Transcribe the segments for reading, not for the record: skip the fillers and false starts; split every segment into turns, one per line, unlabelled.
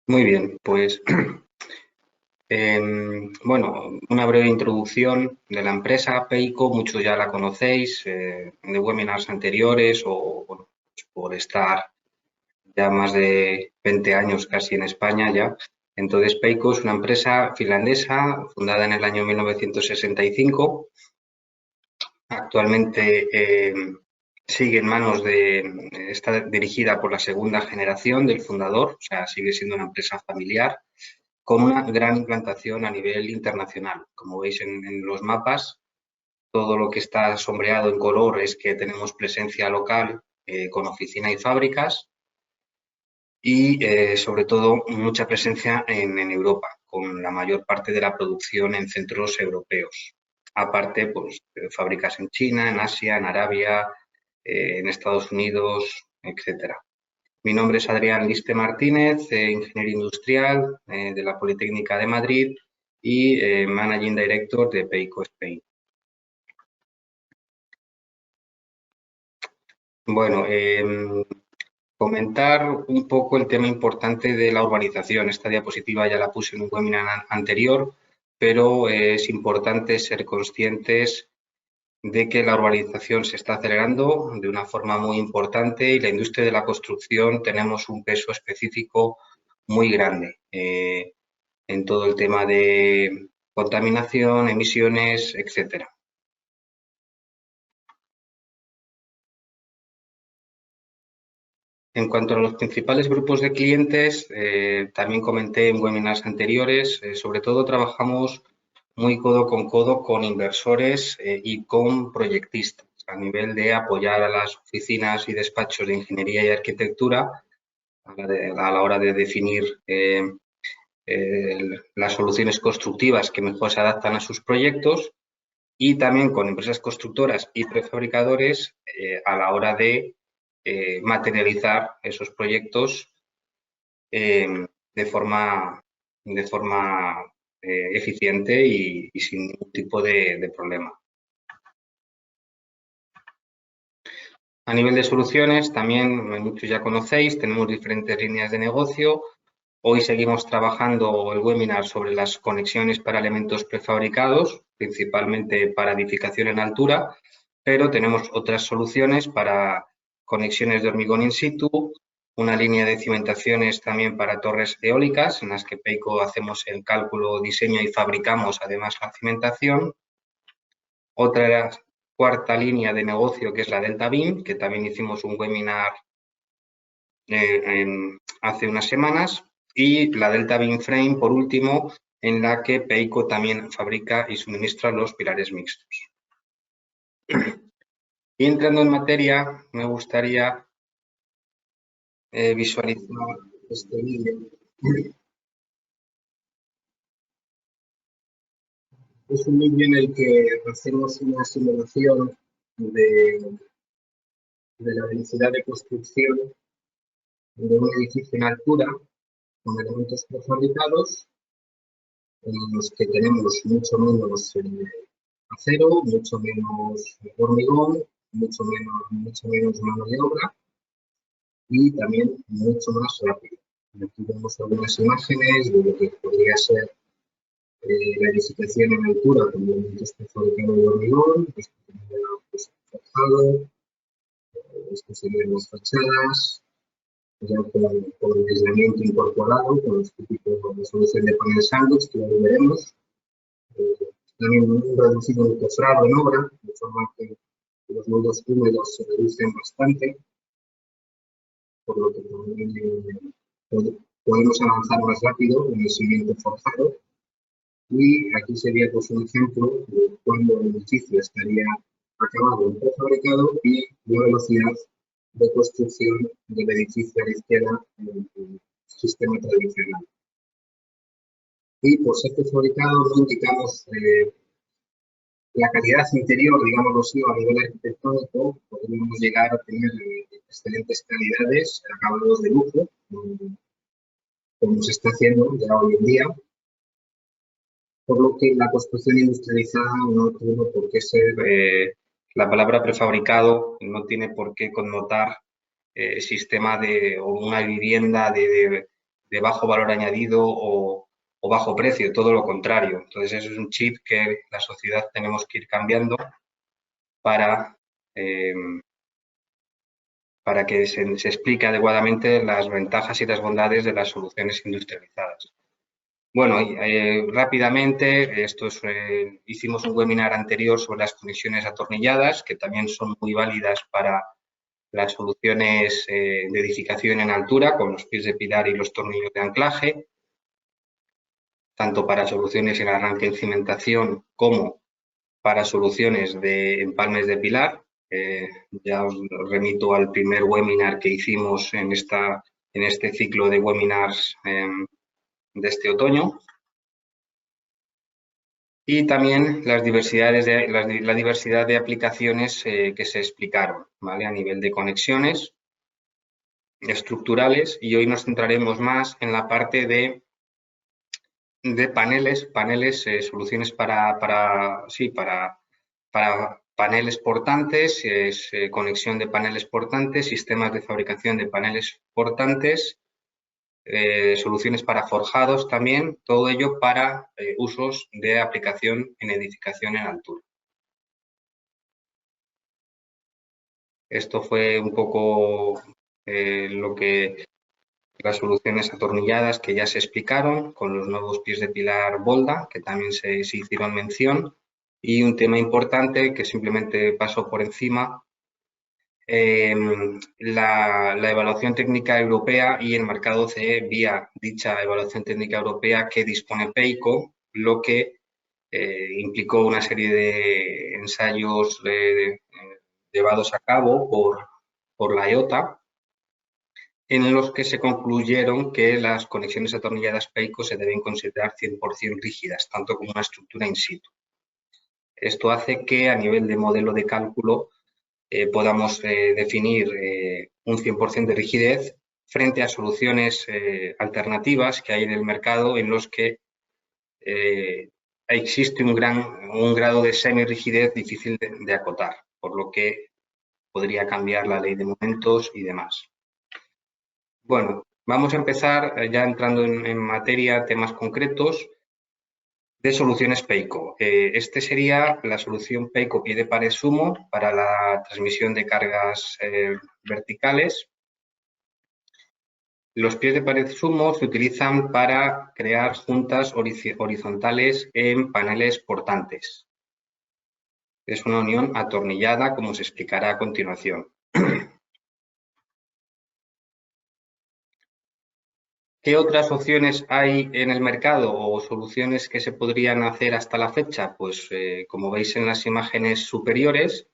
Muy bien, pues bueno, una breve introducción de la empresa Peico, muchos ya la conocéis de webinars anteriores o bueno, pues por estar ya más de 20 años casi en España ya. Entonces, Peico es una empresa finlandesa fundada en el año 1965. Actualmente sigue en manos está dirigida por la segunda generación del fundador, o sea, sigue siendo una empresa familiar con una gran implantación a nivel internacional. Como veis en los mapas, todo lo que está sombreado en color es que tenemos presencia local con oficina y fábricas y sobre todo mucha presencia en Europa, con la mayor parte de la producción en centros europeos. Aparte, pues fábricas en China, en Asia, en Arabia, en Estados Unidos, etcétera. Mi nombre es Adrián Liste Martínez, ingeniero industrial de la Politécnica de Madrid y Managing Director de Peico Spain. Bueno, comentar un poco el tema importante de la urbanización. Esta diapositiva ya la puse en un webinar anterior, pero es importante ser conscientes de que la urbanización se está acelerando de una forma muy importante y la industria de la construcción tenemos un peso específico muy grande en todo el tema de contaminación, emisiones, etcétera. En cuanto a los principales grupos de clientes, también comenté en webinars anteriores, sobre todo trabajamos muy codo con inversores y con proyectistas a nivel de apoyar a las oficinas y despachos de ingeniería y arquitectura a la hora de definir las soluciones constructivas que mejor se adaptan a sus proyectos y también con empresas constructoras y prefabricadores a la hora de materializar esos proyectos de forma eficiente y sin ningún tipo de problema. A nivel de soluciones, también muchos ya conocéis, tenemos diferentes líneas de negocio. Hoy seguimos trabajando el webinar sobre las conexiones para elementos prefabricados, principalmente para edificación en altura, pero tenemos otras soluciones para conexiones de hormigón in situ, una línea de cimentaciones también para torres eólicas, en las que Peico hacemos el cálculo, diseño y fabricamos además la cimentación. Otra cuarta línea de negocio que es la Delta Beam, que también hicimos un webinar hace unas semanas, y la Delta Beam Frame, por último, en la que Peico también fabrica y suministra los pilares mixtos. Y entrando en materia, me gustaría visualizar este vídeo. Es un vídeo en el que hacemos una simulación de la velocidad de construcción de un edificio en altura con elementos prefabricados en los que tenemos mucho menos acero, mucho menos hormigón, mucho menos mano de obra y también mucho más rápido. Aquí vemos algunas imágenes de lo que podría ser la edificación en altura con elementos prefabricados de hormigón, esto sería pues, forjado, esto serían las fachadas, ya con el aislamiento incorporado, con los típicos de solución de panel sándwich, que ya lo veremos. También un reducido encofrado en obra, de forma que los nudos húmedos se reducen bastante, por lo que también podemos avanzar más rápido en el cimiento forjado. Y aquí sería pues, un ejemplo de cuando el edificio estaría acabado en prefabricado y la velocidad de construcción del edificio a la izquierda en el sistema tradicional. Y por ser prefabricado no indicamos la calidad interior, digámoslo así, a nivel arquitectónico, podríamos llegar a tener excelentes calidades, acabados de lujo, como se está haciendo ya hoy en día, por lo que la construcción industrializada no tiene por qué ser, la palabra prefabricado no tiene por qué connotar sistema o una vivienda bajo valor añadido o bajo precio, todo lo contrario. Entonces, eso es un chip que la sociedad tenemos que ir cambiando para que se explique adecuadamente las ventajas y las bondades de las soluciones industrializadas. Bueno, rápidamente, hicimos un webinar anterior sobre las conexiones atornilladas, que también son muy válidas para las soluciones de edificación en altura, con los pies de pilar y los tornillos de anclaje, tanto para soluciones en arranque en cimentación como para soluciones de empalmes de pilar. Ya os remito al primer webinar que hicimos en este ciclo de webinars de este otoño. Y también la diversidad de aplicaciones que se explicaron, ¿vale? A nivel de conexiones estructurales, y hoy nos centraremos más en la parte de paneles, soluciones para paneles portantes, conexión de paneles portantes, sistemas de fabricación de paneles portantes, soluciones para forjados también, todo ello para usos de aplicación en edificación en altura. Esto fue un poco las soluciones atornilladas que ya se explicaron, con los nuevos pies de pilar Bolda, que también se hicieron mención, y un tema importante que simplemente paso por encima, la evaluación técnica europea y el marcado CE vía dicha evaluación técnica europea que dispone PEICO, lo que implicó una serie de ensayos llevados a cabo por la IOTA, en los que se concluyeron que las conexiones atornilladas PEICO se deben considerar 100% rígidas, tanto como una estructura in situ. Esto hace que a nivel de modelo de cálculo podamos definir un 100% de rigidez frente a soluciones alternativas que hay en el mercado en los que existe un grado de semirrigidez difícil de acotar, por lo que podría cambiar la ley de momentos y demás. Bueno, vamos a empezar ya entrando en materia, temas concretos de soluciones PEICO. Este sería la solución PEICO pie de pared sumo para la transmisión de cargas verticales. Los pies de pared sumo se utilizan para crear juntas horizontales en paneles portantes. Es una unión atornillada, como se explicará a continuación. ¿Qué otras opciones hay en el mercado o soluciones que se podrían hacer hasta la fecha? Pues como veis en las imágenes superiores,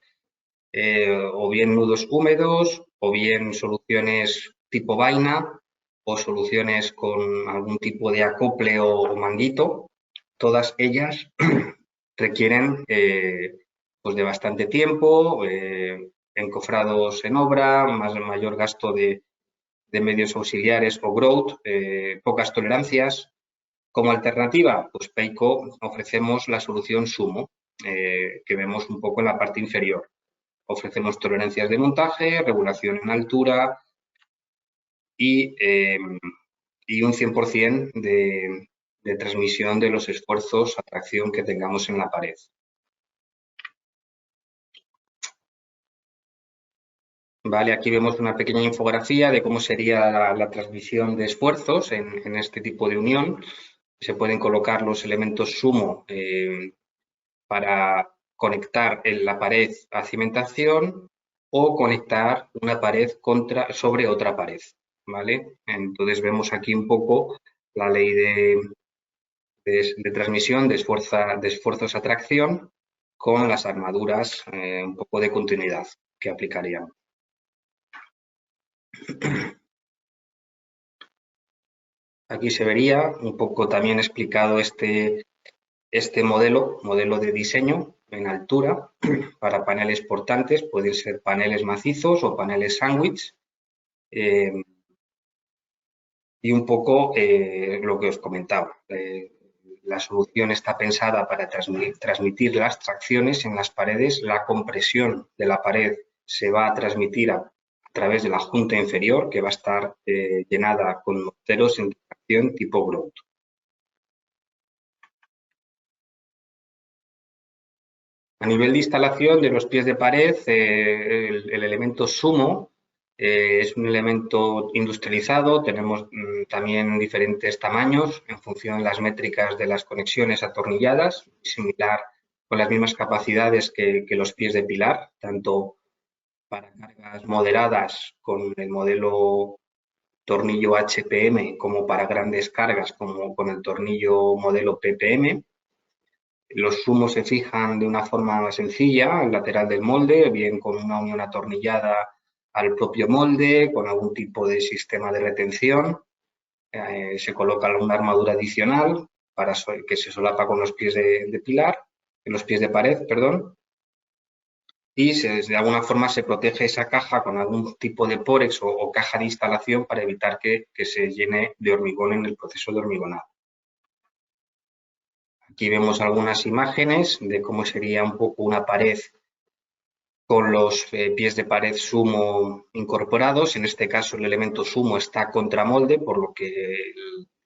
o bien nudos húmedos, o bien soluciones tipo vaina, o soluciones con algún tipo de acople o manguito. Todas ellas requieren pues de bastante tiempo, encofrados en obra, mayor gasto de medios auxiliares o growth, pocas tolerancias. Como alternativa, pues PEICO ofrecemos la solución Sumo, que vemos un poco en la parte inferior. Ofrecemos tolerancias de montaje, regulación en altura y un 100% de transmisión de los esfuerzos a tracción que tengamos en la pared. Vale, aquí vemos una pequeña infografía de cómo sería la transmisión de esfuerzos en este tipo de unión. Se pueden colocar los elementos Sumo para conectar en la pared a cimentación o conectar una pared sobre otra pared, ¿vale? Entonces vemos aquí un poco la ley de transmisión de esfuerzos a tracción con las armaduras, un poco de continuidad que aplicarían. Aquí se vería un poco también explicado este modelo de diseño en altura para paneles portantes. Pueden ser paneles macizos o paneles sándwich. Y un poco lo que os comentaba. La solución está pensada para transmitir las tracciones en las paredes. La compresión de la pared se va a transmitir través de la junta inferior, que va a estar llenada con morteros en tracción tipo grout. A nivel de instalación de los pies de pared, el elemento sumo es un elemento industrializado. Tenemos también diferentes tamaños en función de las métricas de las conexiones atornilladas, similar con las mismas capacidades que los pies de pilar, tanto para cargas moderadas con el modelo tornillo HPM como para grandes cargas como con el tornillo modelo PPM. Los sumos se fijan de una forma sencilla al lateral del molde, bien con una unión atornillada al propio molde, con algún tipo de sistema de retención. Se coloca una armadura adicional para que se solapa con los pies de pilar, los pies de pared, perdón. Y de alguna forma se protege esa caja con algún tipo de pórex o caja de instalación para evitar que se llene de hormigón en el proceso de hormigonado. Aquí vemos algunas imágenes de cómo sería un poco una pared con los pies de pared sumo incorporados. En este caso el elemento sumo está contramolde, por lo que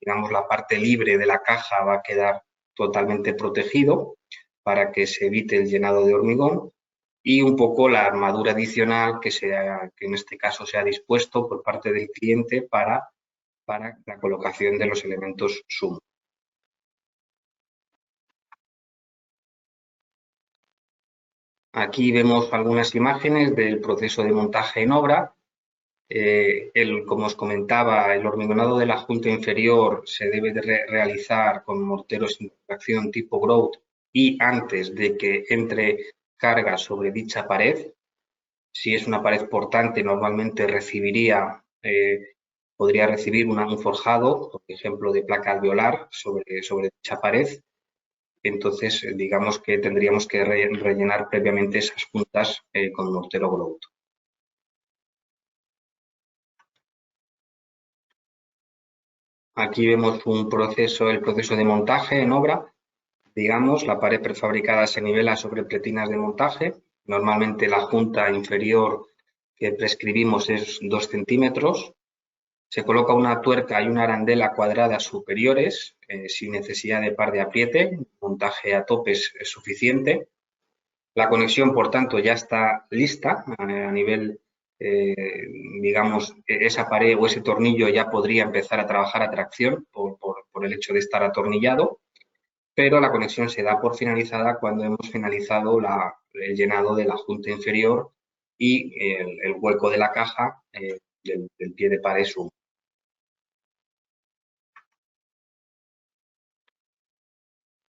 digamos la parte libre de la caja va a quedar totalmente protegido para que se evite el llenado de hormigón, y un poco la armadura adicional que en este caso se ha dispuesto por parte del cliente para la colocación de los elementos sumo. Aquí vemos algunas imágenes del proceso de montaje en obra. Como os comentaba, el hormigonado de la junta inferior se debe de realizar con morteros en tracción tipo grout y antes de que entre carga sobre dicha pared. Si es una pared portante, normalmente podría recibir un forjado, por ejemplo, de placa alveolar sobre dicha pared. Entonces, digamos que tendríamos que rellenar previamente esas juntas con mortero grout. Aquí vemos el proceso de montaje en obra. Digamos, la pared prefabricada se nivela sobre pretinas de montaje. Normalmente la junta inferior que prescribimos es 2 centímetros. Se coloca una tuerca y una arandela cuadrada superiores sin necesidad de par de apriete. El montaje a topes es suficiente. La conexión, por tanto, ya está lista a nivel, digamos, esa pared o ese tornillo ya podría empezar a trabajar a tracción por el hecho de estar atornillado, pero la conexión se da por finalizada cuando hemos finalizado el llenado de la junta inferior y el hueco de la caja del pie de pared sumo.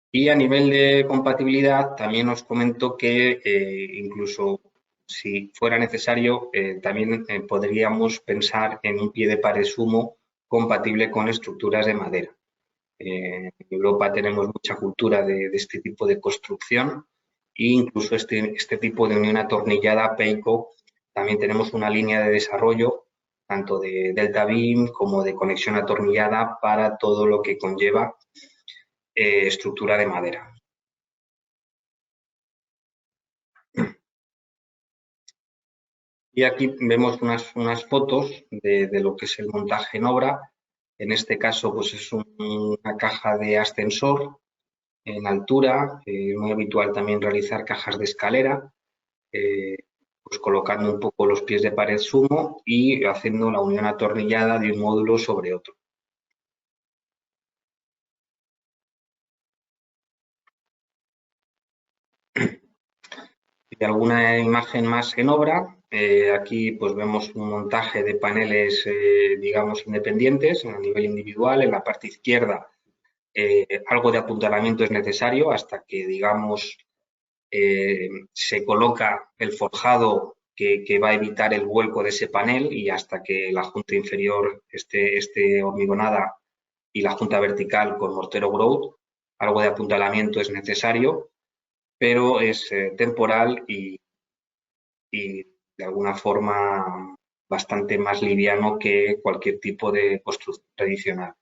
Y a nivel de compatibilidad, también os comento que incluso si fuera necesario, también podríamos pensar en un pie de pared sumo compatible con estructuras de madera. En Europa tenemos mucha cultura de este tipo de construcción e incluso este tipo de unión atornillada Peico, también tenemos una línea de desarrollo tanto de Delta Beam como de conexión atornillada para todo lo que conlleva estructura de madera. Y aquí vemos unas fotos de lo que es el montaje en obra. En este caso, pues es una caja de ascensor en altura. Es muy habitual también realizar cajas de escalera, pues colocando un poco los pies de pared sumo y haciendo la unión atornillada de un módulo sobre otro. Y alguna imagen más en obra. Aquí pues vemos un montaje de paneles, digamos, independientes a nivel individual. En la parte izquierda algo de apuntalamiento es necesario hasta que, digamos, se coloca el forjado que va a evitar el vuelco de ese panel y hasta que la junta inferior esté hormigonada y la junta vertical con mortero grout. Algo de apuntalamiento es necesario, pero es temporal y de alguna forma bastante más liviano que cualquier tipo de construcción tradicional.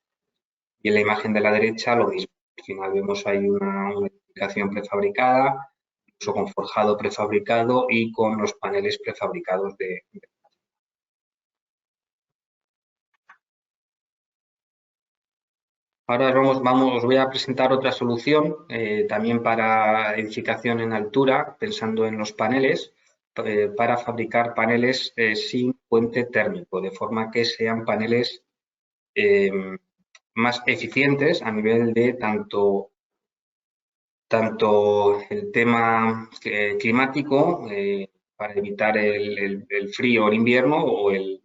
Y en la imagen de la derecha lo mismo. Al final vemos ahí una edificación prefabricada, incluso con forjado prefabricado y con los paneles prefabricados de Ahora os voy a presentar otra solución, también para edificación en altura, pensando en los paneles, para fabricar paneles sin puente térmico, de forma que sean paneles más eficientes a nivel de tanto el tema climático, para evitar el frío en invierno o el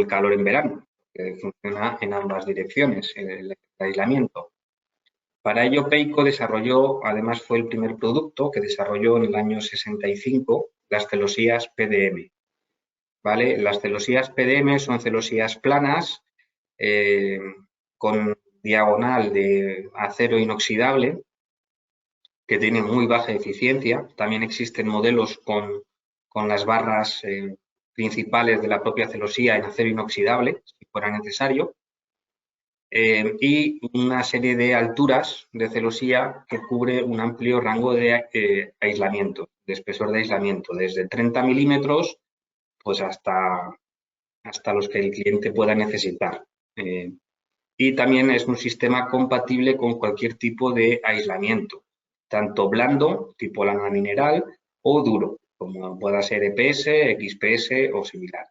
calor en verano, que funciona en ambas direcciones, el aislamiento. Para ello, Peico desarrolló, además fue el primer producto que desarrolló en el año 65, las celosías PDM. ¿Vale? Las celosías PDM son celosías planas, con diagonal de acero inoxidable, que tienen muy baja eficiencia. También existen modelos con las barras principales de la propia celosía en acero inoxidable, si fuera necesario. Y una serie de alturas de celosía que cubre un amplio rango de aislamiento, de espesor de aislamiento, desde 30 milímetros pues hasta los que el cliente pueda necesitar. Y también es un sistema compatible con cualquier tipo de aislamiento, tanto blando, tipo lana mineral, o duro, como pueda ser EPS, XPS o similar.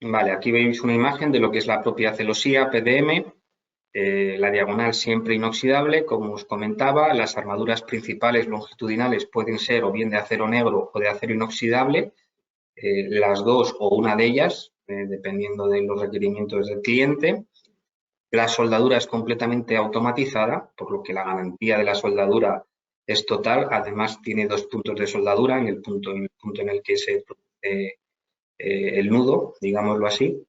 Vale, aquí veis una imagen de lo que es la propia celosía PDM, la diagonal siempre inoxidable, como os comentaba. Las armaduras principales longitudinales pueden ser o bien de acero negro o de acero inoxidable, las dos o una de ellas, dependiendo de los requerimientos del cliente. La soldadura es completamente automatizada, por lo que la garantía de la soldadura es total. Además, tiene 2 puntos de soldadura en el punto en el que se produce el nudo, digámoslo así.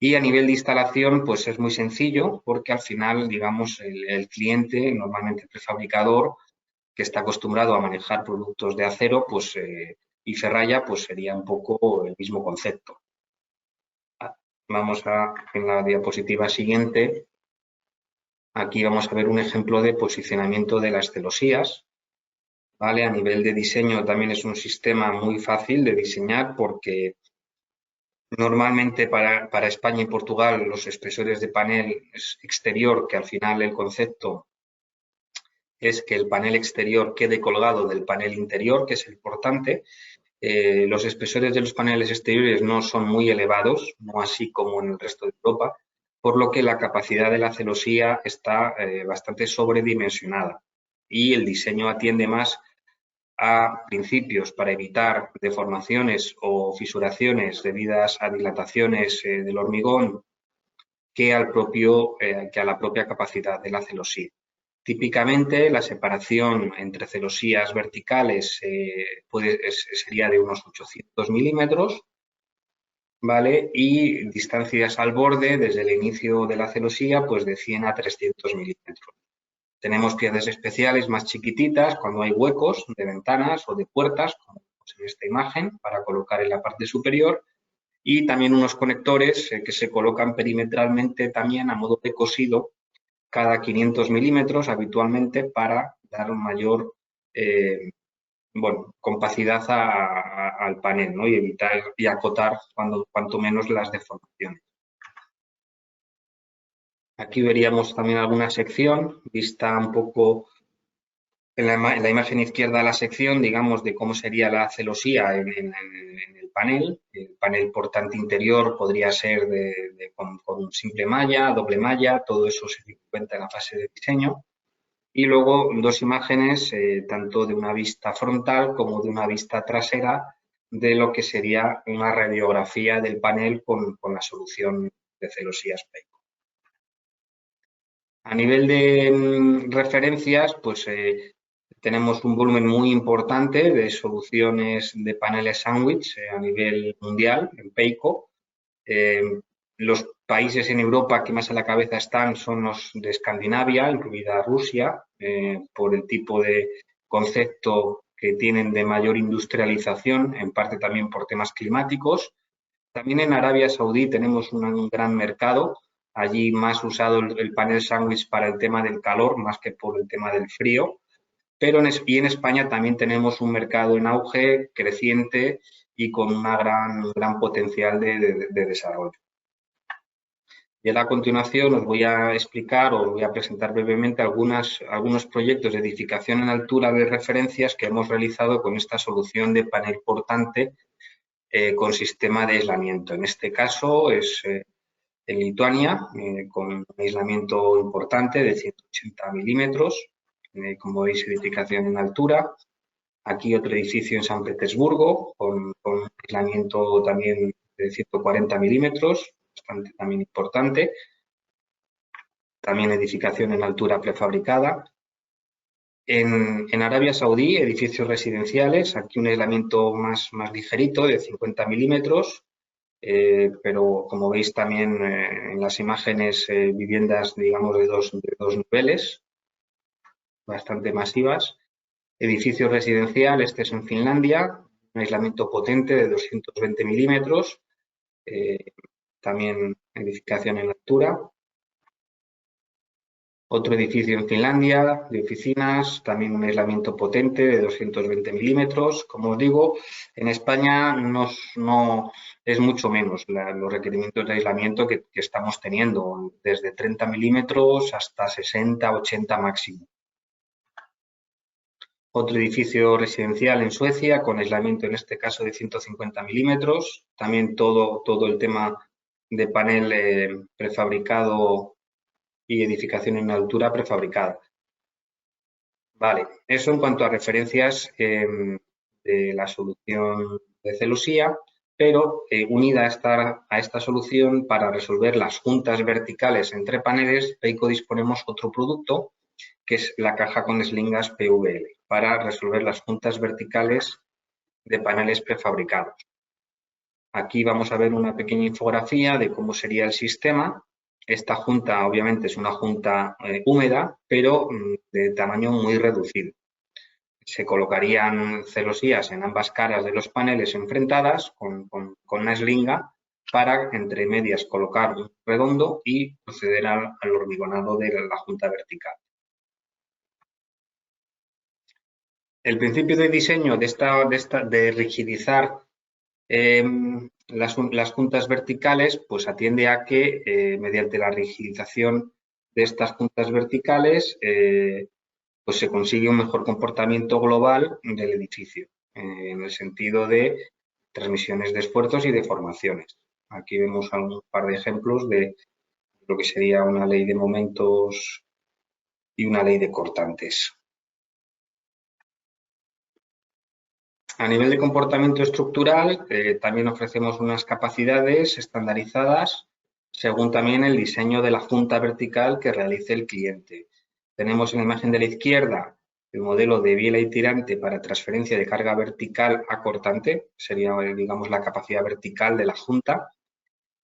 Y a nivel de instalación, pues es muy sencillo, porque al final, digamos, el cliente, normalmente el prefabricador, que está acostumbrado a manejar productos de acero, pues y ferralla, pues sería un poco el mismo concepto. Vamos en la diapositiva siguiente. Aquí vamos a ver un ejemplo de posicionamiento de las celosías. ¿Vale? A nivel de diseño también es un sistema muy fácil de diseñar, porque normalmente para España y Portugal los espesores de panel exterior, que al final el concepto es que el panel exterior quede colgado del panel interior, que es el importante. Los espesores de los paneles exteriores no son muy elevados, no así como en el resto de Europa, por lo que la capacidad de la celosía está bastante sobredimensionada, y el diseño atiende más a principios para evitar deformaciones o fisuraciones debidas a dilataciones del hormigón que a la propia capacidad de la celosía. Típicamente, la separación entre celosías verticales sería de unos 800 milímetros, ¿vale? Y distancias al borde, desde el inicio de la celosía, pues de 100 a 300 milímetros. Tenemos piezas especiales más chiquititas cuando hay huecos de ventanas o de puertas, como vemos en esta imagen, para colocar en la parte superior. Y también unos conectores que se colocan perimetralmente también a modo de cosido cada 500 milímetros habitualmente, para dar mayor compacidad al panel, ¿no? Y evitar y acotar cuanto menos las deformaciones. Aquí veríamos también alguna sección vista un poco en la imagen izquierda, la sección, digamos, de cómo sería la celosía en el panel. El panel portante interior podría ser con simple malla, doble malla, todo eso se tiene en cuenta en la fase de diseño. Y luego 2 imágenes, tanto de una vista frontal como de una vista trasera, de lo que sería una radiografía del panel con la solución de celosías Peico. A nivel de referencias, pues tenemos un volumen muy importante de soluciones de paneles sándwich a nivel mundial en Peico. Los países en Europa que más a la cabeza están son los de Escandinavia, incluida Rusia, por el tipo de concepto que tienen de mayor industrialización, en parte también por temas climáticos. También en Arabia Saudí tenemos un gran mercado, allí más usado el panel sándwich para el tema del calor más que por el tema del frío. pero en España también tenemos un mercado en auge, creciente y con una gran potencial de desarrollo. Y a continuación os voy a explicar o voy a presentar brevemente algunos proyectos de edificación en altura de referencias que hemos realizado con esta solución de panel portante con sistema de aislamiento. En este caso es en Lituania, con un aislamiento importante de 180 milímetros, como veis, edificación en altura. Aquí otro edificio en San Petersburgo, con un aislamiento también de 140 milímetros, bastante también importante. También edificación en altura prefabricada. En Arabia Saudí, edificios residenciales, aquí un aislamiento más ligerito de 50 milímetros, pero como veis también en las imágenes, viviendas, digamos, de dos niveles, bastante masivas. Edificio residencial, este es en Finlandia, un aislamiento potente de 220 milímetros, también edificación en altura. Otro edificio en Finlandia, de oficinas, también un aislamiento potente de 220 milímetros. Como os digo, en España no es mucho menos los requerimientos de aislamiento que estamos teniendo, desde 30 milímetros hasta 60, 80 máximo. Otro edificio residencial en Suecia, con aislamiento en este caso de 150 milímetros. También todo el tema de panel prefabricado y edificación en altura prefabricada. Vale, eso en cuanto a referencias de la solución de celosía, pero unida a esta solución, para resolver las juntas verticales entre paneles, Peico disponemos otro producto, que es la caja con eslingas PVL, para resolver las juntas verticales de paneles prefabricados. Aquí vamos a ver una pequeña infografía de cómo sería el sistema. Esta junta, obviamente, es una junta húmeda, pero de tamaño muy reducido. Se colocarían celosías en ambas caras de los paneles enfrentadas con una eslinga para, entre medias, colocar un redondo y proceder al hormigonado de la junta vertical. El principio de diseño de rigidizar las juntas verticales, pues atiende a que mediante la rigidización de estas juntas verticales pues se consigue un mejor comportamiento global del edificio, en el sentido de transmisiones de esfuerzos y deformaciones. Aquí vemos un par de ejemplos de lo que sería una ley de momentos y una ley de cortantes. A nivel de comportamiento estructural, también ofrecemos unas capacidades estandarizadas según también el diseño de la junta vertical que realice el cliente. Tenemos en la imagen de la izquierda el modelo de biela y tirante para transferencia de carga vertical a cortante, sería, digamos, la capacidad vertical de la junta.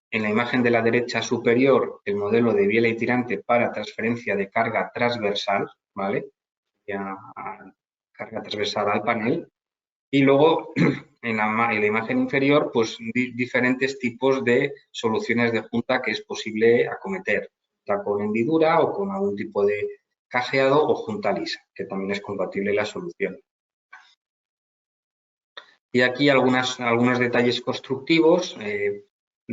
En la imagen de la derecha superior, el modelo de biela y tirante para transferencia de carga transversal, ¿vale? Carga transversal al panel. Y luego, en la imagen inferior, pues diferentes tipos de soluciones de junta que es posible acometer, ya con hendidura o con algún tipo de cajeado o junta lisa, que también es compatible la solución. Y aquí algunos detalles constructivos de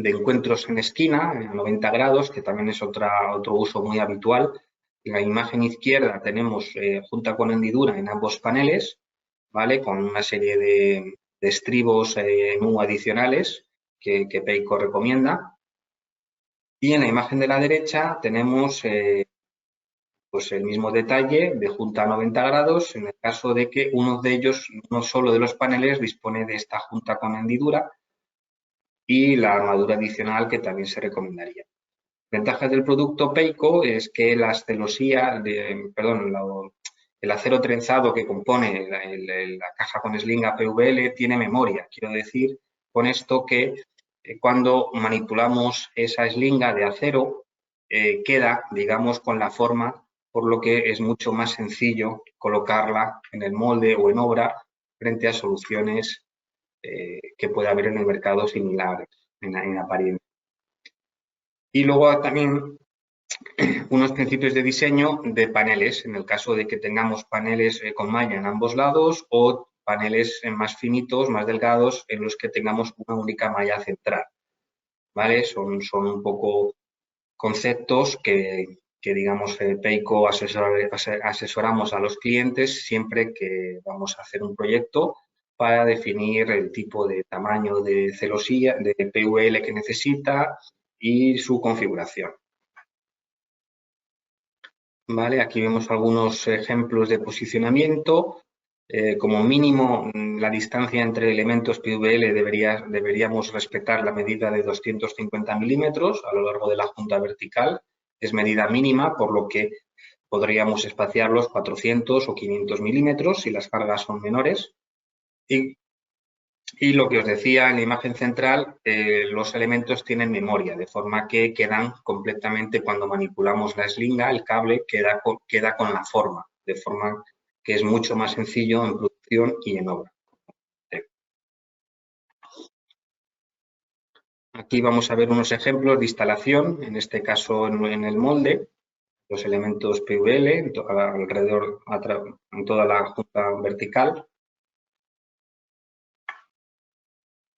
encuentros en esquina, a 90 grados, que también es otro uso muy habitual. En la imagen izquierda tenemos junta con hendidura en ambos paneles, ¿vale? Con una serie de estribos NU adicionales que Peico recomienda. Y en la imagen de la derecha tenemos pues el mismo detalle de junta a 90 grados en el caso de que uno solo de los paneles dispone de esta junta con hendidura y la armadura adicional que también se recomendaría. Ventajas del producto Peico es que las celosías, el acero trenzado que compone la caja con eslinga PVL tiene memoria. Quiero decir con esto que cuando manipulamos esa eslinga de acero queda, digamos, con la forma, por lo que es mucho más sencillo colocarla en el molde o en obra frente a soluciones que puede haber en el mercado similares en apariencia. Y luego también unos principios de diseño de paneles, en el caso de que tengamos paneles con malla en ambos lados o paneles más finitos, más delgados, en los que tengamos una única malla central, ¿vale? Son un poco conceptos que digamos, Peico asesoramos a los clientes siempre que vamos a hacer un proyecto para definir el tipo de tamaño de celosía, de PVL que necesita y su configuración. ¿Vale? Aquí vemos algunos ejemplos de posicionamiento. Como mínimo, la distancia entre elementos PVL deberíamos respetar la medida de 250 milímetros a lo largo de la junta vertical. Es medida mínima, por lo que podríamos espaciarlos 400 o 500 milímetros si las cargas son menores. Y lo que os decía en la imagen central, los elementos tienen memoria, de forma que quedan completamente, cuando manipulamos la eslinga, el cable queda con la forma, de forma que es mucho más sencillo en producción y en obra. Aquí vamos a ver unos ejemplos de instalación, en este caso en el molde, los elementos PVL alrededor, en toda la junta vertical.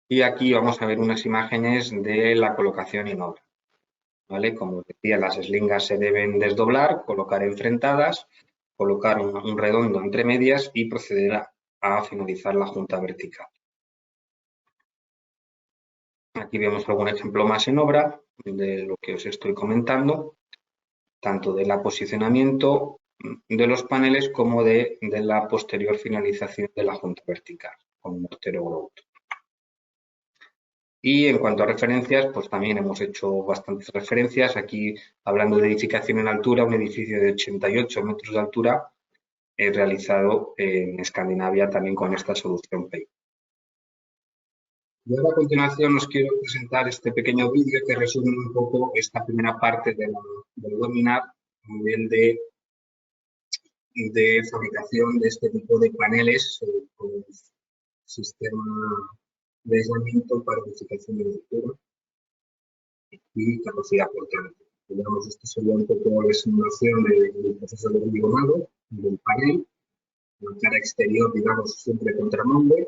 Y aquí vamos a ver unas imágenes de la colocación en obra. ¿Vale? Como decía, las eslingas se deben desdoblar, colocar enfrentadas, colocar un redondo entre medias y proceder a finalizar la junta vertical. Aquí vemos algún ejemplo más en obra de lo que os estoy comentando, tanto del posicionamiento de los paneles como de la posterior finalización de la junta vertical con mortero grout. Y en cuanto a referencias, pues también hemos hecho bastantes referencias. Aquí, hablando de edificación en altura, un edificio de 88 metros de altura realizado en Escandinavia también con esta solución Peico. Y ahora a continuación os quiero presentar este pequeño vídeo que resume un poco esta primera parte del webinar a nivel de fabricación de este tipo de paneles con sistema de aislamiento para edificación de altura y capacidad portante. Digamos, esto sería un poco la simulación del proceso de poligonado del panel. La cara exterior, digamos, siempre contra molde.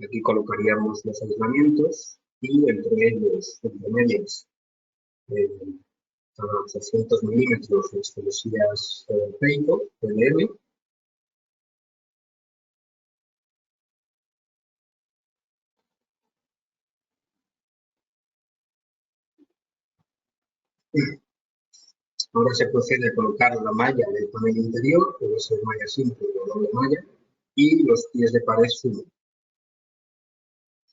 Aquí colocaríamos los aislamientos y entre ellos, entre medias, cada 800 milímetros de celosías Peico, PDM. Ahora se procede a colocar la malla del panel interior, puede ser malla simple o doble malla, y los pies de pared sumo,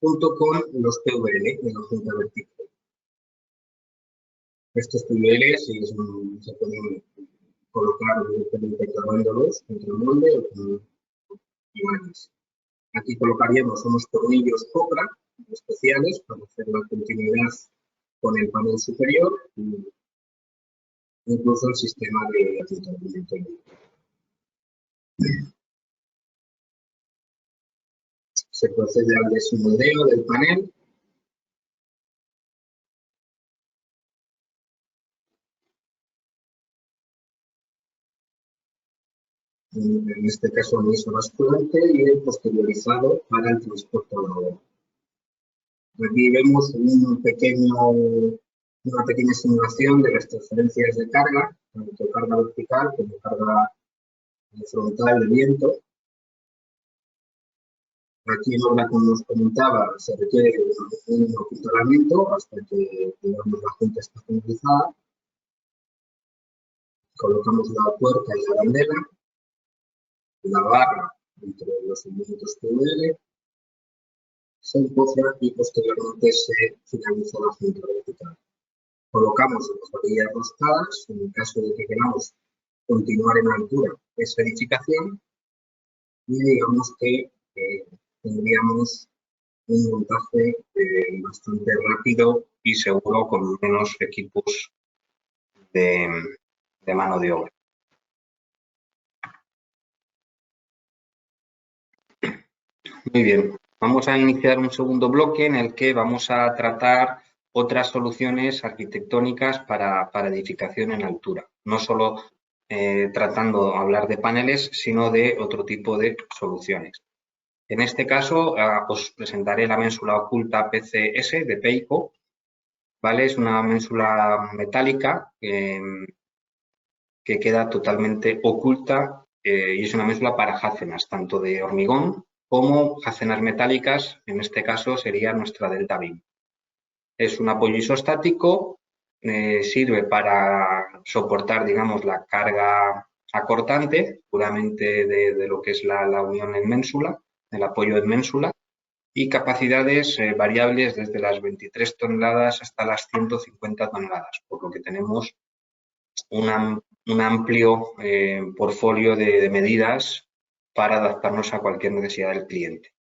junto con los PVL en la junta vertical. Estos PVL se pueden colocar directamente clavándolos entre el molde o con imanes. Aquí colocaríamos unos tornillos Copra especiales para hacer la continuidad con el panel superior e incluso el sistema de atentamiento. Se procede al desmoldeo del panel. En este caso, el liso basculante y el posteriorizado para el transporte a la obra. Aquí vemos una pequeña simulación de las transferencias de carga, tanto carga vertical como carga frontal de viento. Aquí en obra, como os comentaba, se requiere un apuntalamiento hasta que, digamos, la junta está finalizada. Colocamos la puerta y la bandera, la barra entre los elementos PVL, se empozna y posteriormente se finaliza la junta vertical. Colocamos las varillas roscadas en el caso de que queramos continuar en altura esa edificación y digamos que tendríamos un montaje bastante rápido y seguro con menos equipos de mano de obra. Muy bien, vamos a iniciar un segundo bloque en el que vamos a tratar otras soluciones arquitectónicas para edificación en altura. No solo tratando de hablar de paneles, sino de otro tipo de soluciones. En este caso, os presentaré la ménsula oculta PCS de Peico, ¿vale? Es una ménsula metálica que queda totalmente oculta y es una ménsula para jácenas, tanto de hormigón como jácenas metálicas, en este caso sería nuestra Delta Beam. Es un apoyo isostático, sirve para soportar, digamos, la carga acortante, puramente de lo que es la unión en ménsula, el apoyo en ménsula, y capacidades variables desde las 23 toneladas hasta las 150 toneladas, por lo que tenemos un amplio portfolio de medidas para adaptarnos a cualquier necesidad del cliente.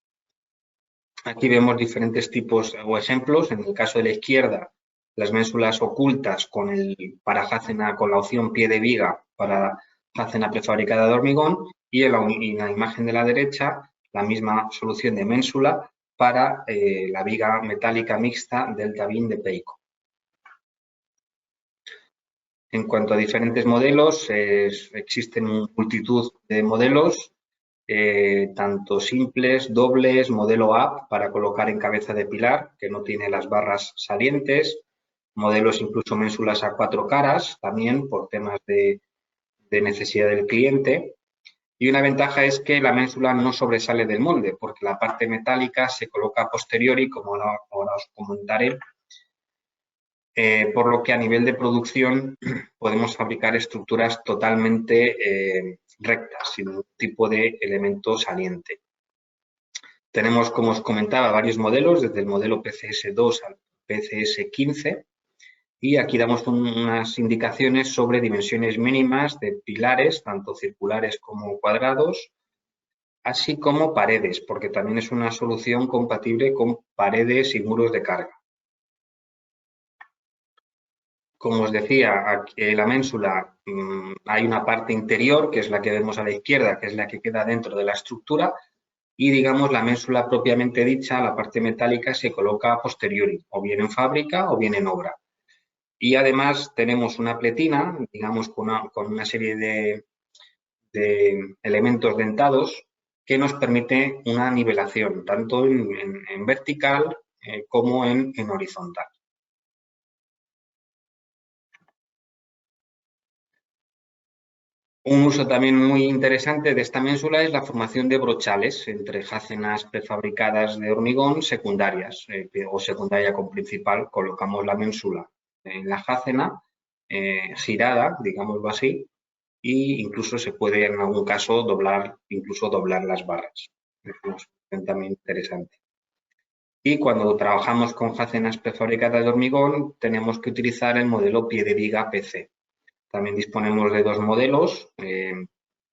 Aquí vemos diferentes tipos o ejemplos. En el caso de la izquierda, las ménsulas ocultas para jácena con la opción pie de viga para jácena prefabricada de hormigón y en la imagen de la derecha la misma solución de ménsula para la viga metálica mixta Delta Beam de Peico. En cuanto a diferentes modelos, existen multitud de modelos, tanto simples, dobles, modelo up para colocar en cabeza de pilar, que no tiene las barras salientes, modelos incluso ménsulas a 4 caras, también por temas de necesidad del cliente. Y una ventaja es que la ménsula no sobresale del molde, porque la parte metálica se coloca a posteriori, como ahora os comentaré, por lo que a nivel de producción podemos fabricar estructuras totalmente rectas, sin ningún tipo de elemento saliente. Tenemos, como os comentaba, varios modelos, desde el modelo PCS2 al PCS15, y aquí damos unas indicaciones sobre dimensiones mínimas de pilares, tanto circulares como cuadrados, así como paredes, porque también es una solución compatible con paredes y muros de carga. Como os decía, aquí la ménsula hay una parte interior, que es la que vemos a la izquierda, que es la que queda dentro de la estructura, y digamos la ménsula propiamente dicha, la parte metálica, se coloca a posteriori, o bien en fábrica o bien en obra. Y además tenemos una pletina, digamos con una serie de elementos dentados que nos permite una nivelación, tanto en vertical como en horizontal. Un uso también muy interesante de esta ménsula es la formación de brochales entre jácenas prefabricadas de hormigón secundarias o secundaria con principal. Colocamos la ménsula en la jácena girada, digámoslo así, e incluso se puede en algún caso doblar las barras. Es una solución también interesante. Y cuando trabajamos con jácenas prefabricadas de hormigón tenemos que utilizar el modelo pie de viga PC. También disponemos de dos modelos,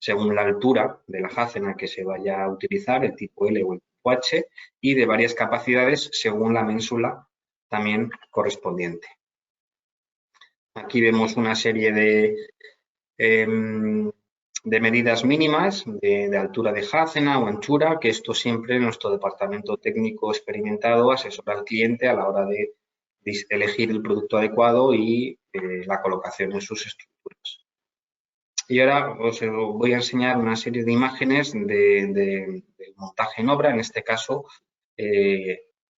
según la altura de la jácena que se vaya a utilizar, el tipo L o el tipo H, y de varias capacidades según la ménsula también correspondiente. Aquí vemos una serie de medidas mínimas de altura de jácena o anchura, que esto siempre nuestro departamento técnico experimentado asesora al cliente a la hora de elegir el producto adecuado y la colocación en sus estructuras. Y ahora os voy a enseñar una serie de imágenes del montaje en obra, en este caso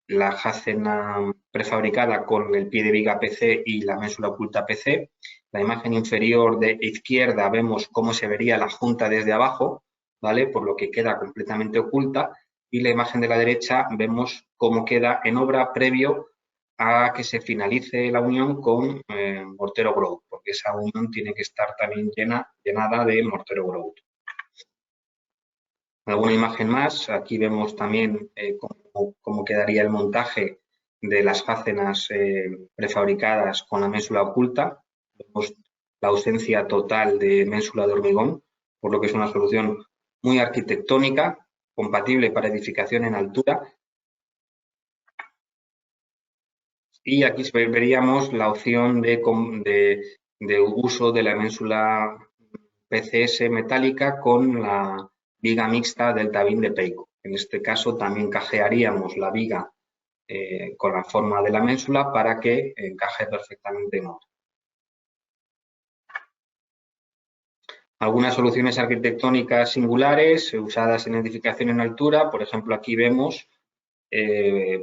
la jácena prefabricada con el pie de viga PC y la ménsula oculta PC. La imagen inferior de izquierda vemos cómo se vería la junta desde abajo, ¿vale? Por lo que queda completamente oculta. Y la imagen de la derecha vemos cómo queda en obra previo a que se finalice la unión con mortero grout, porque esa unión tiene que estar también llenada de mortero grout. Alguna imagen más, aquí vemos también cómo quedaría el montaje de las jácenas prefabricadas con la ménsula oculta. Vemos la ausencia total de ménsula de hormigón, por lo que es una solución muy arquitectónica, compatible para edificación en altura. Y aquí veríamos la opción de uso de la ménsula PCS metálica con la viga mixta Delta Beam de Peico. En este caso también cajearíamos la viga con la forma de la ménsula para que encaje perfectamente en obra. Algunas soluciones arquitectónicas singulares usadas en edificación en altura, por ejemplo, aquí vemos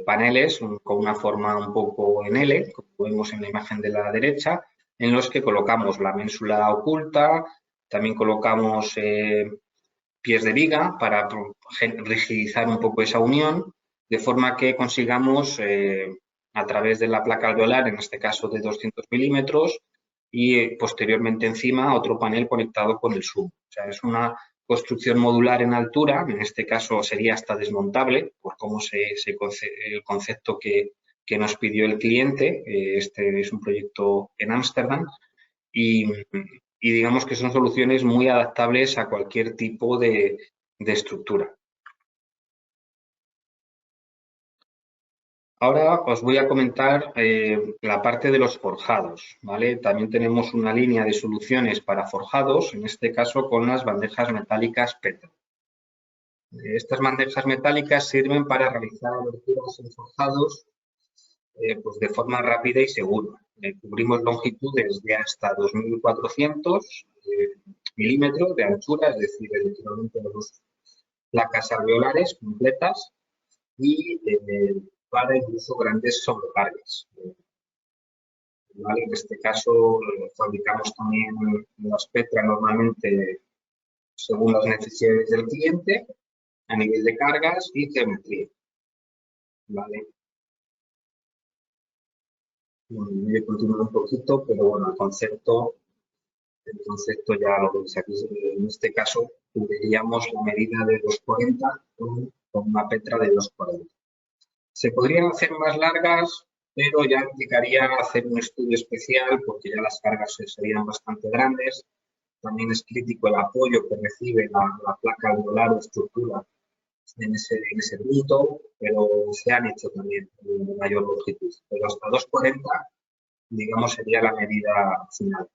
paneles con una forma un poco en L, como vemos en la imagen de la derecha, en los que colocamos la ménsula oculta, también colocamos pies de viga para rigidizar un poco esa unión, de forma que consigamos a través de la placa alveolar, en este caso de 200 milímetros, y posteriormente encima otro panel conectado con el sub. O sea, es una construcción modular en altura, en este caso sería hasta desmontable, por cómo el concepto que nos pidió el cliente. Este es un proyecto en Ámsterdam y digamos que son soluciones muy adaptables a cualquier tipo de estructura. Ahora os voy a comentar la parte de los forjados, ¿vale? También tenemos una línea de soluciones para forjados, en este caso con las bandejas metálicas Petra. Estas bandejas metálicas sirven para realizar aberturas en forjados pues de forma rápida y segura. Cubrimos longitudes de hasta 2.400 milímetros de anchura, es decir, el equivalente a dos placas alveolares completas y para incluso grandes sobrecargas. ¿Vale? En este caso fabricamos también las Petra normalmente según las necesidades del cliente a nivel de cargas y geometría. ¿Vale? Voy a continuar un poquito, pero bueno, el concepto ya lo veis aquí. En este caso, cubriríamos la medida de 2,40 con una Petra de 2,40. Se podrían hacer más largas, pero ya implicaría hacer un estudio especial porque ya las cargas serían bastante grandes. También es crítico el apoyo que recibe la placa alveolar o estructura en ese punto, pero se han hecho también de mayor longitud. Pero hasta 2,40, digamos, sería la medida final.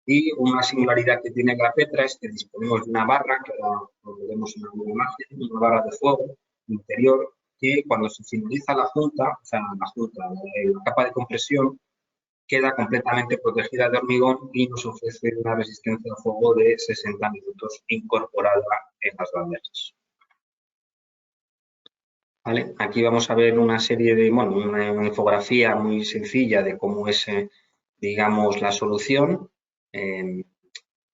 Y una singularidad que tiene la Petra es que disponemos de una barra, que ahora lo veremos en alguna imagen, una barra de fuego interior, que cuando se finaliza la junta, la capa de compresión, queda completamente protegida de hormigón y nos ofrece una resistencia al fuego de 60 minutos incorporada en las bandejas. ¿Vale? Aquí vamos a ver una serie de, bueno, una infografía muy sencilla de cómo es, digamos, la solución.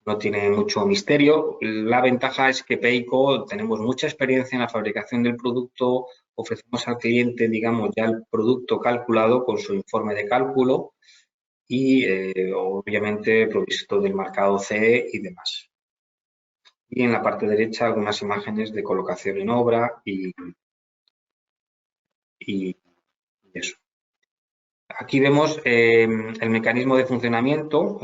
No tiene mucho misterio. La ventaja es que Peico tenemos mucha experiencia en la fabricación del producto, ofrecemos al cliente, digamos, ya el producto calculado con su informe de cálculo y, obviamente, provisto del marcado CE y demás. Y en la parte derecha algunas imágenes de colocación en obra y eso. Aquí vemos el mecanismo de funcionamiento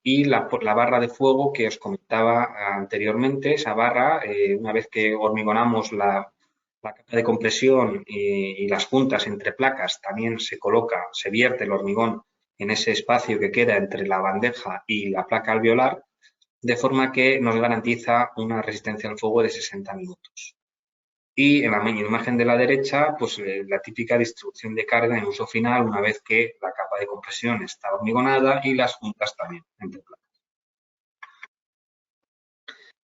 y la barra de fuego que os comentaba anteriormente. Esa barra, una vez que hormigonamos la capa de compresión y las juntas entre placas, también se vierte el hormigón en ese espacio que queda entre la bandeja y la placa alveolar, de forma que nos garantiza una resistencia al fuego de 60 minutos. Y en la imagen de la derecha, pues la típica distribución de carga en uso final una vez que la capa de compresión está hormigonada y las juntas también entre placas.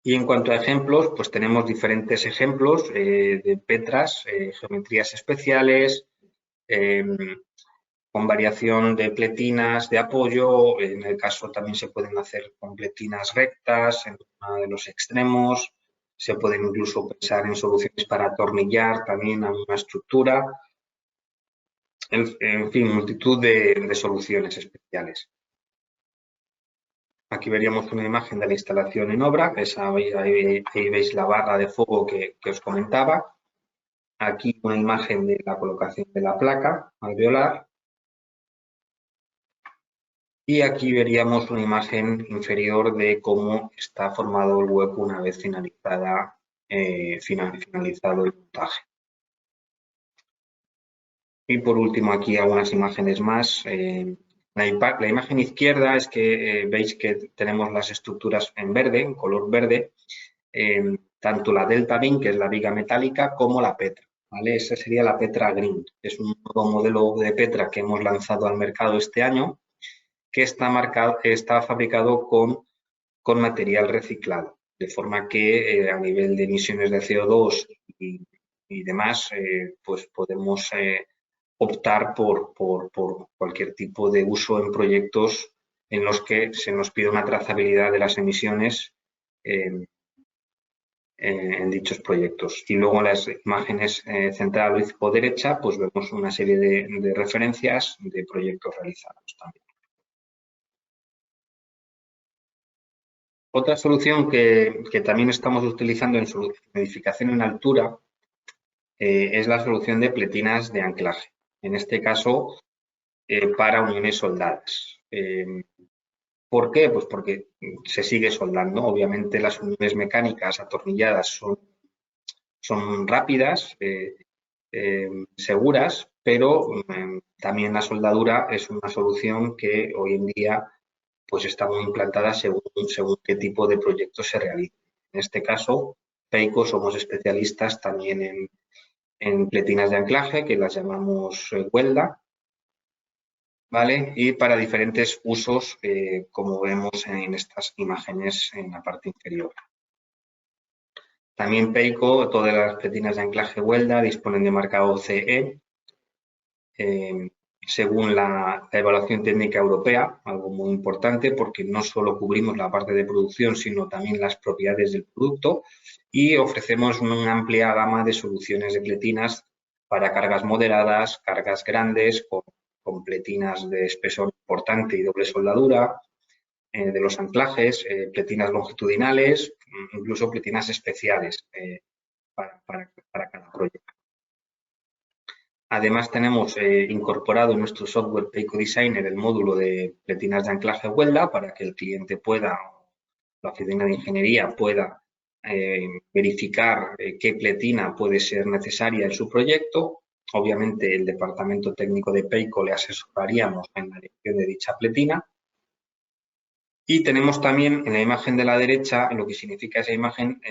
Y en cuanto a ejemplos, pues tenemos diferentes ejemplos de Petras, geometrías especiales, con variación de pletinas de apoyo. En el caso también se pueden hacer con pletinas rectas en uno de los extremos. Se pueden incluso pensar en soluciones para atornillar también a una estructura. En fin, multitud de soluciones especiales. Aquí veríamos una imagen de la instalación en obra. Ahí veis la barra de fuego que os comentaba. Aquí una imagen de la colocación de la placa alveolar. Y aquí veríamos una imagen inferior de cómo está formado el hueco una vez finalizado el montaje. Y por último aquí algunas imágenes más. La imagen izquierda es que veis que tenemos las estructuras en verde, en color verde, tanto la Delta Beam, que es la viga metálica, como la Petra. ¿vale? Esa sería la Petra Green. Es un nuevo modelo de Petra que hemos lanzado al mercado este año, que está fabricado con material reciclado, de forma que a nivel de emisiones de CO2 y demás, pues podemos optar por cualquier tipo de uso en proyectos en los que se nos pide una trazabilidad de las emisiones en dichos proyectos. Y luego en las imágenes central o derecha, pues vemos una serie de referencias de proyectos realizados también. Otra solución que también estamos utilizando en edificación en altura es la solución de pletinas de anclaje. En este caso, para uniones soldadas. ¿Por qué? Pues porque se sigue soldando. Obviamente las uniones mecánicas atornilladas son rápidas, seguras, pero también la soldadura es una solución que hoy en día pues está muy implantada según qué tipo de proyectos se realice. En este caso, Peico somos especialistas también en pletinas de anclaje, que las llamamos huelda, ¿vale? Y para diferentes usos, como vemos en estas imágenes en la parte inferior. También Peico, todas las pletinas de anclaje huelda disponen de marcado CE, según la evaluación técnica europea, algo muy importante porque no solo cubrimos la parte de producción, sino también las propiedades del producto y ofrecemos una amplia gama de soluciones de pletinas para cargas moderadas, cargas grandes, con pletinas de espesor importante y doble soldadura, de los anclajes, pletinas longitudinales, incluso pletinas especiales para cada proyecto. Además, tenemos incorporado en nuestro software Peico Designer el módulo de pletinas de anclaje huelda para que el cliente pueda, la oficina de ingeniería pueda verificar qué pletina puede ser necesaria en su proyecto. Obviamente, el departamento técnico de Peico le asesoraríamos en la elección de dicha pletina. Y tenemos también en la imagen de la derecha, lo que significa esa imagen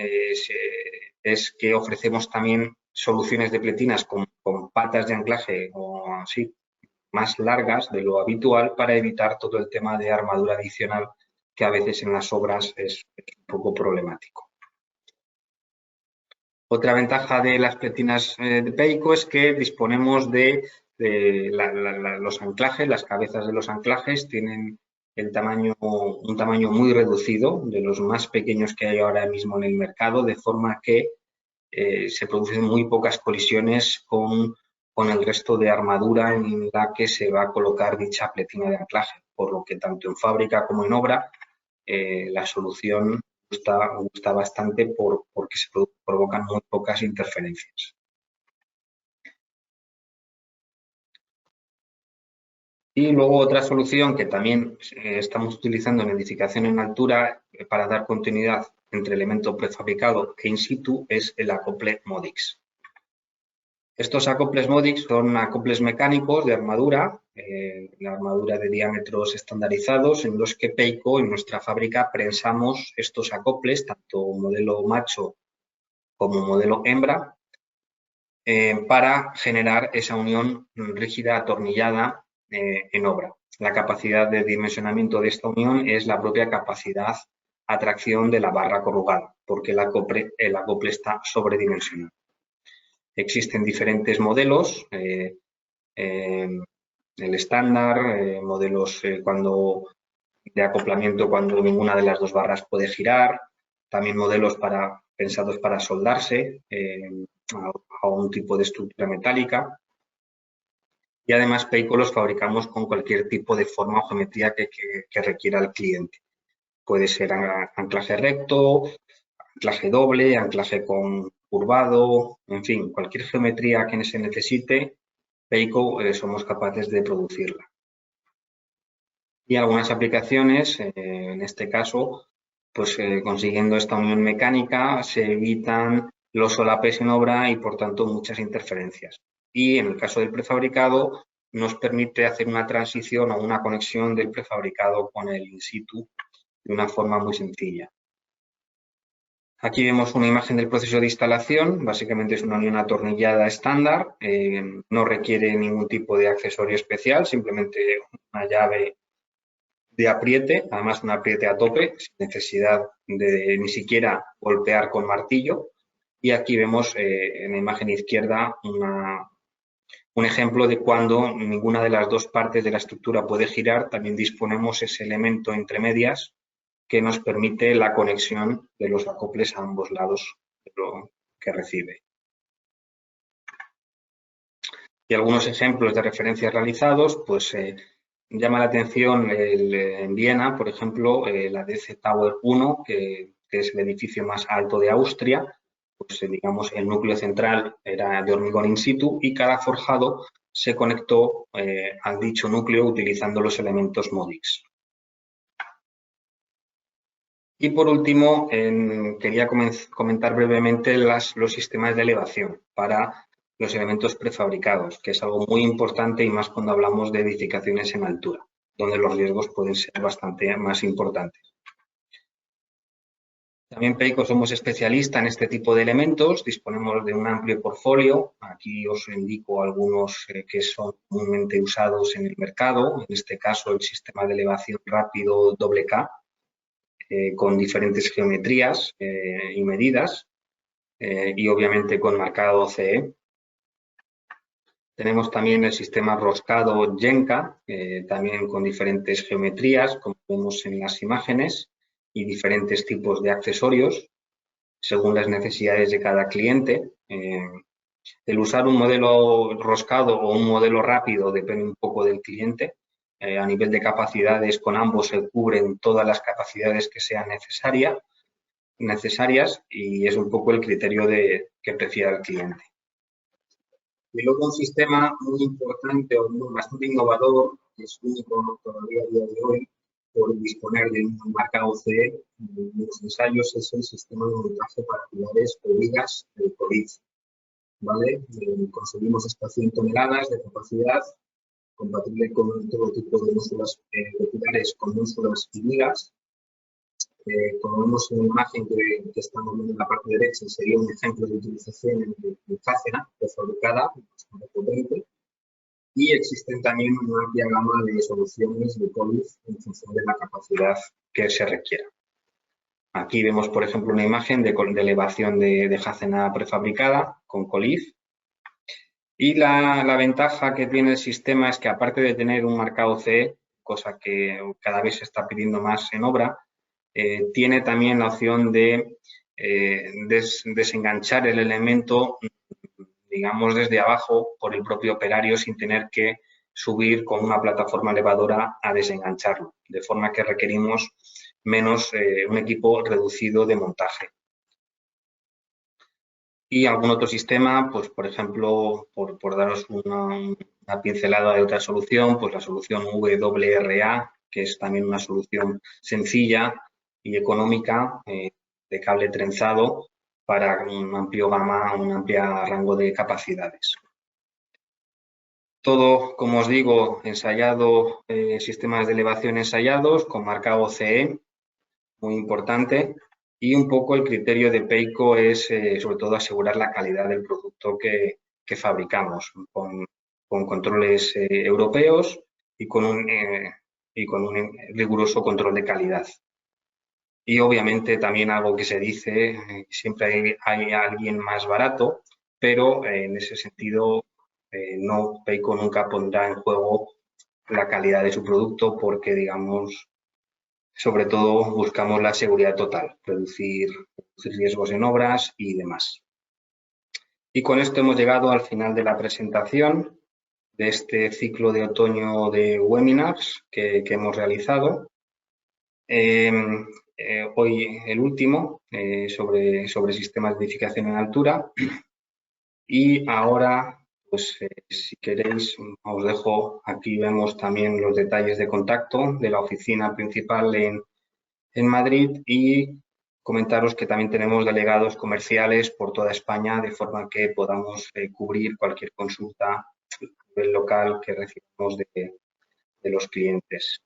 es que ofrecemos también soluciones de pletinas con patas de anclaje o así más largas de lo habitual para evitar todo el tema de armadura adicional que a veces en las obras es un poco problemático. Otra ventaja de las pletinas de Peico es que disponemos de los anclajes, las cabezas de los anclajes tienen un tamaño muy reducido, de los más pequeños que hay ahora mismo en el mercado, de forma que se producen muy pocas colisiones con el resto de armadura en la que se va a colocar dicha pletina de anclaje, por lo que tanto en fábrica como en obra la solución gusta bastante porque se provocan muy pocas interferencias. Y luego otra solución que también estamos utilizando en edificación en altura para dar continuidad entre elemento prefabricado e in situ es el acople Modix. Estos acoples Modix son acoples mecánicos de armadura, la armadura de diámetros estandarizados en los que Peico en nuestra fábrica prensamos estos acoples, tanto modelo macho como modelo hembra, para generar esa unión rígida atornillada en obra. La capacidad de dimensionamiento de esta unión es la propia capacidad atracción de la barra corrugada, porque el acople está sobredimensionado. Existen diferentes modelos, el estándar, modelos de acoplamiento cuando ninguna de las dos barras puede girar, también modelos pensados para soldarse a un tipo de estructura metálica. Y además Peico los fabricamos con cualquier tipo de forma o geometría que requiera el cliente. Puede ser anclaje recto, anclaje doble, anclaje con curvado, en fin, cualquier geometría que se necesite, Peico somos capaces de producirla. Y algunas aplicaciones, en este caso, pues consiguiendo esta unión mecánica se evitan los solapes en obra y por tanto muchas interferencias. Y en el caso del prefabricado nos permite hacer una transición o una conexión del prefabricado con el in situ de una forma muy sencilla. Aquí vemos una imagen del proceso de instalación. Básicamente es una unión atornillada estándar. No requiere ningún tipo de accesorio especial, simplemente una llave de apriete, además un apriete a tope, sin necesidad de ni siquiera golpear con martillo. Y aquí vemos en la imagen izquierda un ejemplo de cuando ninguna de las dos partes de la estructura puede girar. También disponemos ese elemento entre medias que nos permite la conexión de los acoples a ambos lados de lo que recibe. Y algunos ejemplos de referencias realizados, pues llama la atención en Viena, por ejemplo, la DC Tower 1, que es el edificio más alto de Austria. Pues digamos, el núcleo central era de hormigón in situ y cada forjado se conectó al dicho núcleo utilizando los elementos MODIX. Y por último, quería comentar brevemente los sistemas de elevación para los elementos prefabricados, que es algo muy importante y más cuando hablamos de edificaciones en altura, donde los riesgos pueden ser bastante más importantes. También Peico somos especialistas en este tipo de elementos, disponemos de un amplio portfolio. Aquí os indico algunos que son comúnmente usados en el mercado, en este caso el sistema de elevación rápido WK, con diferentes geometrías y medidas y obviamente con marcado CE. Tenemos también el sistema roscado Genka, también con diferentes geometrías, como vemos en las imágenes, y diferentes tipos de accesorios según las necesidades de cada cliente. El usar un modelo roscado o un modelo rápido depende un poco del cliente. A nivel de capacidades, con ambos se cubren todas las capacidades que sean necesarias y es un poco el criterio que prefiera el cliente. Y luego un sistema muy importante o bastante innovador, que es único todavía a día de hoy, por disponer de un marcado CE en los ensayos, es el sistema de montaje para pilares o vigas del COVID. ¿Vale? Conseguimos hasta 100 toneladas de capacidad, compatible con todo tipo de músculas de pilares con músculas y vigas. Como vemos en la imagen que estamos viendo en la parte derecha, sería un ejemplo de utilización de Facena prefabricada, bastante potente. Y existen también una amplia gama de soluciones de COVID en función de la capacidad que se requiera. Aquí vemos, por ejemplo, una imagen de elevación de jacena prefabricada con Colif. Y la ventaja que tiene el sistema es que, aparte de tener un marcado CE, cosa que cada vez se está pidiendo más en obra, tiene también la opción de desenganchar el elemento, digamos, desde abajo por el propio operario sin tener que subir con una plataforma elevadora a desengancharlo, de forma que requerimos menos un equipo reducido de montaje. Y algún otro sistema, pues por ejemplo, por daros una pincelada de otra solución, pues la solución WRA, que es también una solución sencilla y económica de cable trenzado para un amplio rango de capacidades. Todo, como os digo, ensayado, sistemas de elevación ensayados con marcado CE, muy importante. Y un poco el criterio de Peico es, sobre todo, asegurar la calidad del producto que fabricamos con controles europeos y con un riguroso control de calidad. Y, obviamente, también algo que se dice, siempre hay alguien más barato, pero en ese sentido, Peico nunca pondrá en juego la calidad de su producto porque, digamos, sobre todo buscamos la seguridad total, reducir riesgos en obras y demás. Y con esto hemos llegado al final de la presentación de este ciclo de otoño de webinars que hemos realizado. Hoy el último sobre sistemas de edificación en altura. Y ahora, pues si queréis, os dejo, aquí vemos también los detalles de contacto de la oficina principal en Madrid y comentaros que también tenemos delegados comerciales por toda España, de forma que podamos cubrir cualquier consulta a nivel local que recibamos de los clientes.